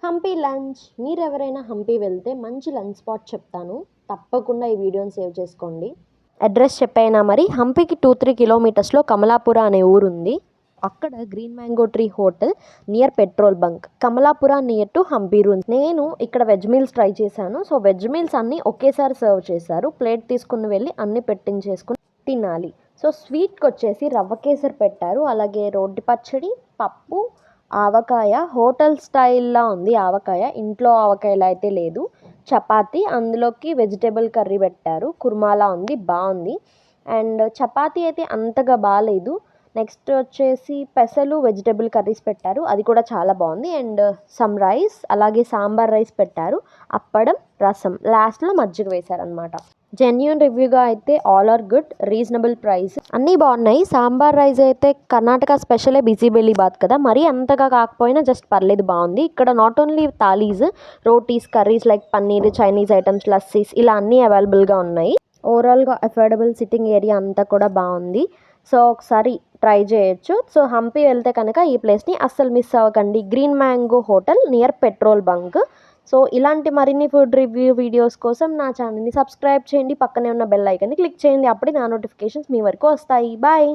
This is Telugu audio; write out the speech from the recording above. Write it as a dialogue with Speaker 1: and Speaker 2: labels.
Speaker 1: హంపి లంచ్. మీరెవరైనా హంపి వెళ్తే మంచి లంచ్ స్పాట్ చెప్తాను. తప్పకుండా ఈ వీడియోని సేవ్ చేసుకోండి. అడ్రస్ చెప్పైనా మరి హంపికి 2-3 కిలోమీటర్స్లో కమలాపుర అనే ఊరుంది. అక్కడ green mango tree hotel near petrol bunk, Kamalapura near to Hampi rooms. నేను ఇక్కడ వెజ్ మీల్స్ ట్రై చేశాను. సో వెజ్ మీల్స్ అన్నీ ఒకేసారి సర్వ్ చేశారు. ప్లేట్ తీసుకుని వెళ్ళి అన్నీ పెట్టించేసుకుని తినాలి. సో స్వీట్కి వచ్చేసి రవ్వ కేసరి పెట్టారు, అలాగే రోటి పచ్చడి, పప్పు, ఆవకాయ. హోటల్ స్టైల్లా ఉంది ఆవకాయ, ఇంట్లో ఆవకాయలా అయితే లేదు. చపాతీ, అందులోకి వెజిటేబుల్ కర్రీ పెట్టారు, కుర్మాలా ఉంది, బాగుంది. అండ్ చపాతీ అయితే అంతగా బాగాలేదు. నెక్స్ట్ వచ్చేసి పెసలు వెజిటేబుల్ కర్రీస్ పెట్టారు, అది కూడా చాలా బాగుంది. అండ్ సమ్ రైస్, అలాగే సాంబార్ రైస్ పెట్టారు, అప్పడం, రసం, లాస్ట్లో మజ్జిగ వేశారనమాట. జెన్యూన్ రివ్యూగా అయితే all are good, reasonable price, అన్నీ బాగున్నాయి. సాంబార్ రైస్ అయితే కర్ణాటక స్పెషలే బిసిబెల్లిబాత్ కదా, మరీ అంతగా కాకపోయినా జస్ట్ పర్లేదు, బాగుంది. ఇక్కడ not only thalis, rotis, curries like paneer, Chinese items, lassis ఇలా అన్నీ అవైలబుల్గా ఉన్నాయి. ఓవరాల్గా అఫోర్డబుల్, సిట్టింగ్ ఏరియా అంతా కూడా బాగుంది. సో ఒకసారి ట్రై చేయొచ్చు. సో హంపి వెళ్తే కనుక ఈ ప్లేస్ని అస్సలు మిస్ అవ్వకండి. Green mango hotel near petrol bunk. So ఇలాంటి మరిన్ని ఫుడ్ రివ్యూ వీడియోస్ కోసం నా ఛానల్ని సబ్స్క్రైబ్ చేయండి, పక్కనే ఉన్న బెల్ ఐకాన్ని క్లిక్ చేయండి, అప్పుడే నా నోటిఫికేషన్స్ మీ వరకు వస్తాయి. బాయ్.